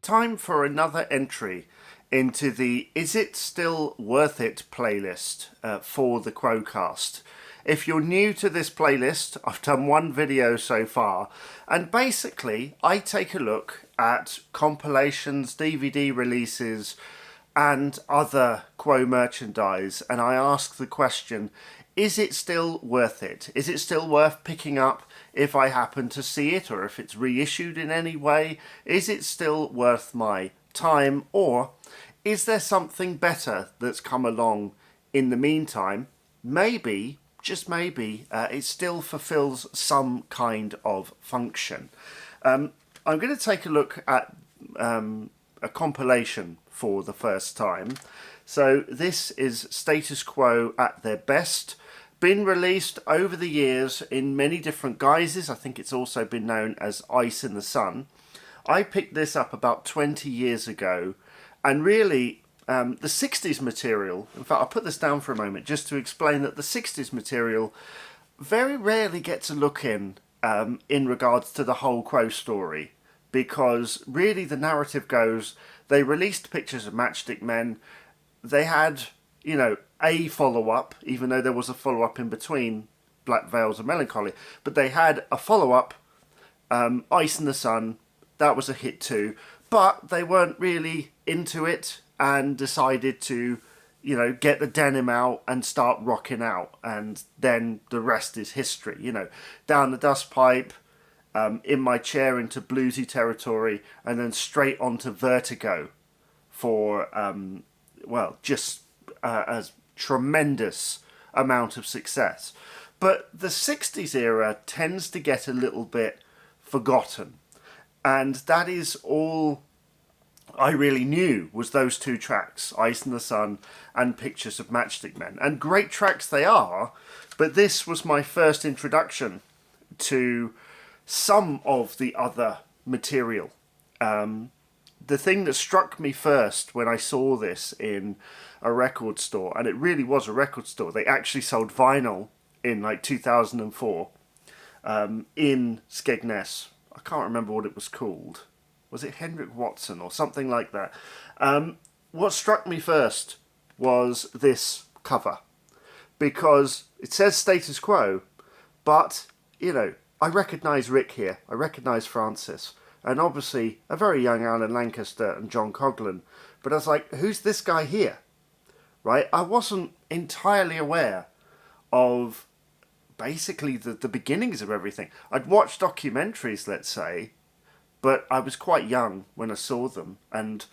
time for another entry into the Is It Still Worth It playlist for the Quo-Cast. If you're new to this playlist, I've done one video so far, and basically I take a look at compilations, DVD releases, and other Quo merchandise, and I ask the question, is it still worth it? Is it still worth picking up if I happen to see it, or if it's reissued in any way? Is it still worth my time, or is there something better that's come along in the meantime? Maybe, just maybe, it still fulfills some kind of function. I'm going to take a look at a compilation for the first time. So this is Status Quo at their best. Been released over the years in many different guises. I think it's also been known as Ice in the Sun. I picked this up about 20 years ago, and really the 60s material, in fact I'll put this down for a moment just to explain that the 60s material very rarely gets a look in regards to the whole Quo story, because really the narrative goes, they released pictures of Matchstick Men, they had, you know, a follow-up, even though there was a follow-up in between Black Veils of Melancholy, but they had a follow-up, Ice in the Sun, that was a hit too, but they weren't really into it and decided to, you know, get the denim out and start rocking out, and then the rest is history, you know, Down the Dust Pipe, In My Chair into bluesy territory, and then straight onto Vertigo for, well, just a tremendous amount of success. But the 60s era tends to get a little bit forgotten, and that is all I really knew was those two tracks, Ice in the Sun and Pictures of Matchstick Men. And great tracks they are, but this was my first introduction to some of the other material. The thing that struck me first when I saw this in a record store, and it really was a record store, they actually sold vinyl in like 2004 in Skegness. I can't remember what it was called. Was it Hendrik Watson or something like that? What struck me first was this cover, because it says Status Quo, but, you know, I recognise Rick here, I recognise Francis, and obviously a very young Alan Lancaster and John Coghlan, but I was like, who's this guy here? Right? I wasn't entirely aware of basically the beginnings of everything. I'd watched documentaries, let's say, but I was quite young when I saw them, and,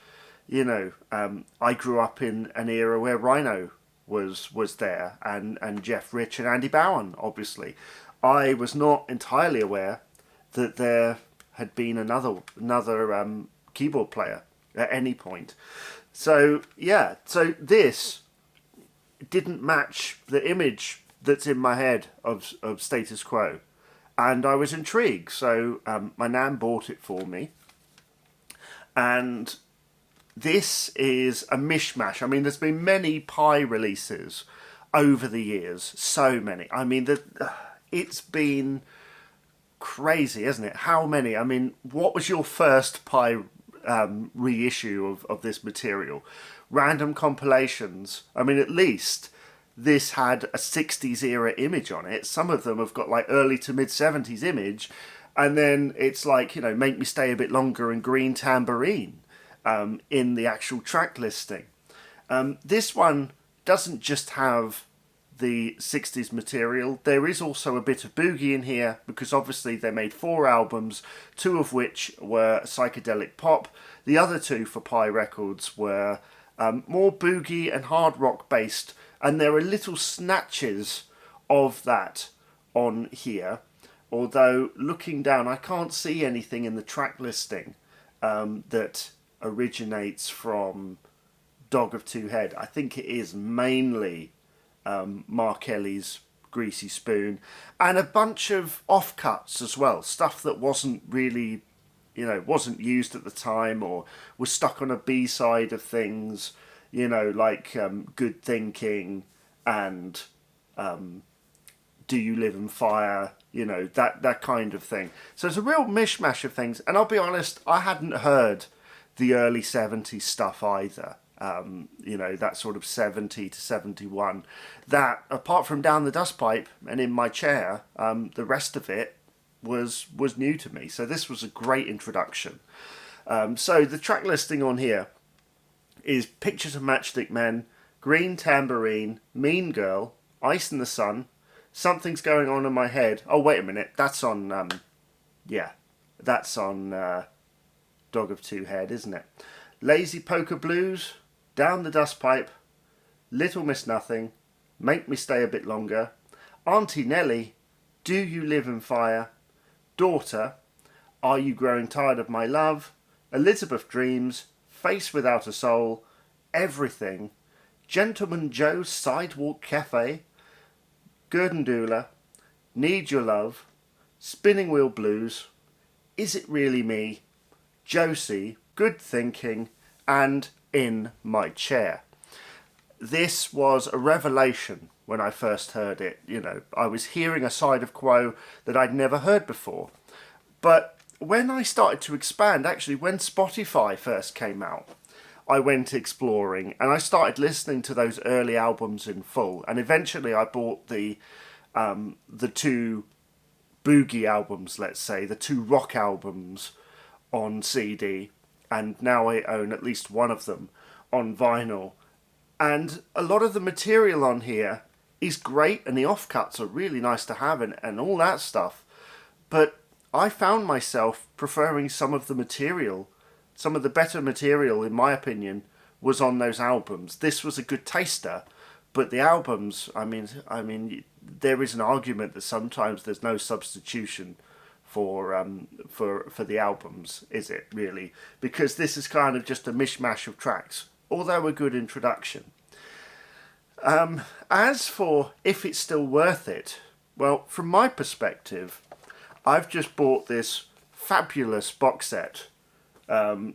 you know, I grew up in an era where Rhino was there, and Jeff Rich and Andy Bowen, obviously. I was not entirely aware that there had been another keyboard player at any point. So, yeah, so this didn't match the image that's in my head of Status Quo. And I was intrigued, so my nan bought it for me. And this is a mishmash. I mean, there's been many Pi releases over the years, so many. I mean, it's been crazy, isn't it? How many? I mean, what was your first Pi reissue of this material? Random compilations. I mean, at least this had a 60s era image on it. Some of them have got like early to mid 70s image, and then it's like, you know, Make Me Stay a Bit Longer and Green Tambourine in the actual track listing. This one doesn't just have the 60s material. There is also a bit of boogie in here, because obviously they made 4 albums, 2 of which were psychedelic pop. The other 2 for Pi Records were more boogie and hard rock based, and there are little snatches of that on here, although looking down I can't see anything in the track listing that originates from Dog of Two Head. I think it is mainly Mark Ellis' Greasy Spoon, and a bunch of offcuts as well, stuff that wasn't really, you know, wasn't used at the time or was stuck on a B-side of things, you know, like Good Thinking and Do You Live in Fire, you know, that kind of thing. So it's a real mishmash of things, and I'll be honest, I hadn't heard the early 70s stuff either. You know, that sort of 70 to 71. That, apart from Down the Dustpipe and In My Chair, the rest of it was new to me. So this was a great introduction. So the track listing on here is Pictures of Matchstick Men, Green Tambourine, Mean Girl, Ice in the Sun, Something's Going On in My Head. Oh, wait a minute. That's on, that's on Dog of Two Head, isn't it? Lazy Poker Blues, Down the Dustpipe, Little Miss Nothing, Make Me Stay a Bit Longer, Auntie Nellie, Do You Live in Fire, Daughter, Are You Growing Tired of My Love, Elizabeth Dreams, Face Without a Soul, Everything, Gentleman Joe's Sidewalk Cafe, Gurdendula, Need Your Love, Spinning Wheel Blues, Is It Really Me, Josie, Good Thinking, and In My Chair. This was a revelation when I first heard it. You know, I was hearing a side of Quo that I'd never heard before. But when I started to expand, actually when Spotify first came out, I went exploring and I started listening to those early albums in full. And eventually I bought the two boogie albums, let's say, the two rock albums on CD. And now I own at least one of them on vinyl. And a lot of the material on here is great, and the offcuts are really nice to have and all that stuff. But I found myself preferring some of the material, some of the better material, in my opinion, was on those albums. This was a good taster, but the albums, I mean, there is an argument that sometimes there's no substitution for the albums, is it really? Because this is kind of just a mishmash of tracks, although a good introduction. As for if it's still worth it, well, from my perspective, I've just bought this fabulous box set,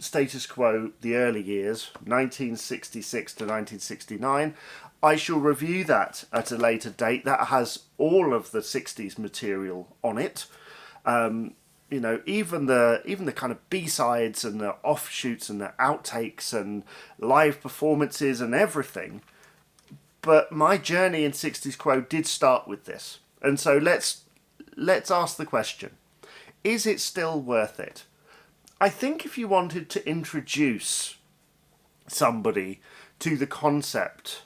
Status Quo, the early years, 1966 to 1969. I shall review that at a later date. That has all of the 60s material on it. You know, even the kind of B-sides and the offshoots and the outtakes and live performances and everything. But my journey in 60s Quo did start with this. And so let's ask the question, is it still worth it? I think if you wanted to introduce somebody to the concept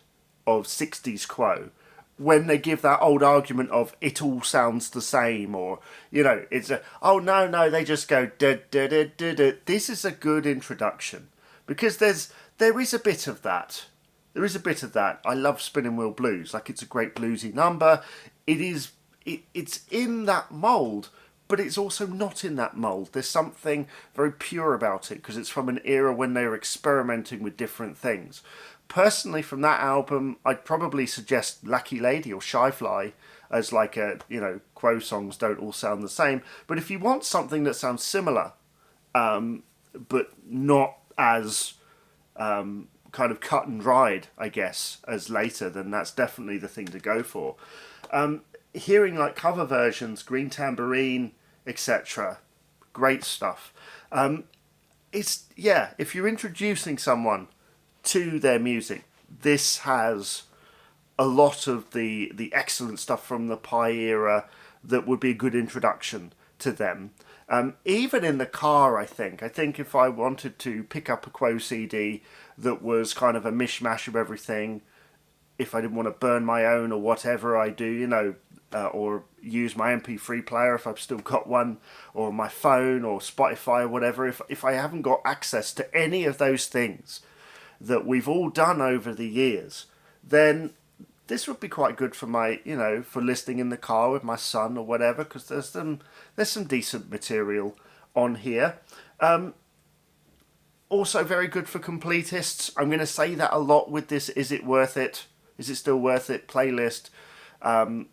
of 60s Quo, when they give that old argument of it all sounds the same, or, you know, it's oh no, they just go da da da da da. This is a good introduction, because there is a bit of that. There is a bit of that. I love Spinning Wheel Blues. Like, it's a great bluesy number. It's in that mould, but it's also not in that mould. There's something very pure about it, because it's from an era when they were experimenting with different things. Personally, from that album, I'd probably suggest Lucky Lady or Shy Fly as like a, you know, Quo songs don't all sound the same. But if you want something that sounds similar, but not as kind of cut and dried, I guess, as later, then that's definitely the thing to go for. Hearing like cover versions, Green Tambourine, etc., great stuff. If you're introducing someone to their music, this has a lot of the excellent stuff from the Pi era that would be a good introduction to them. Even in the car, I think if I wanted to pick up a Quo CD that was kind of a mishmash of everything, if I didn't want to burn my own or whatever I do, you know, or use my MP3 player if I've still got one, or my phone or Spotify or whatever, if I haven't got access to any of those things that we've all done over the years, then this would be quite good for my, you know, for listening in the car with my son or whatever, because there's some decent material on here. Also very good for completists. I'm going to say that a lot with this Is It Worth It? Is It Still Worth It playlist. The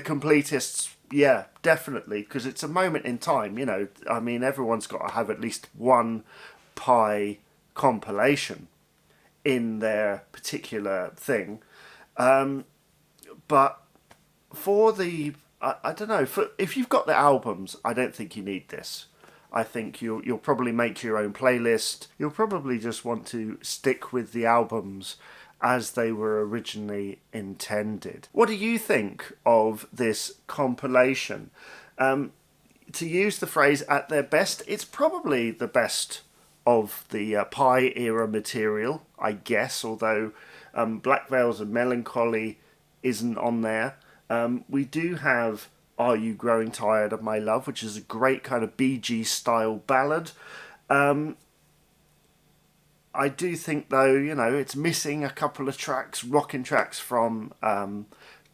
completists, yeah, definitely, because it's a moment in time, you know. I mean, everyone's got to have at least one Pi compilation in their particular thing. But for the, I don't know, if you've got the albums, I don't think you need this. I think you'll probably make your own playlist. You'll probably just want to stick with the albums as they were originally intended. What do you think of this compilation? To use the phrase at their best, it's probably the best of the Pi era material, I guess, although Black Veils and Melancholy isn't on there. We do have Are You Growing Tired of My Love, which is a great kind of Bee Gees style ballad. I do think, though, it's missing a couple of tracks, rocking tracks from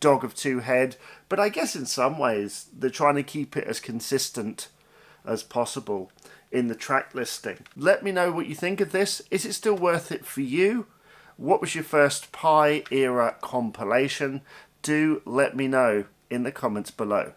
Dog of Two Head, but I guess in some ways they're trying to keep it as consistent as possible in the track listing. Let me know what you think of this. Is it still worth it for you? What was your first Pi era compilation? Do let me know in the comments below.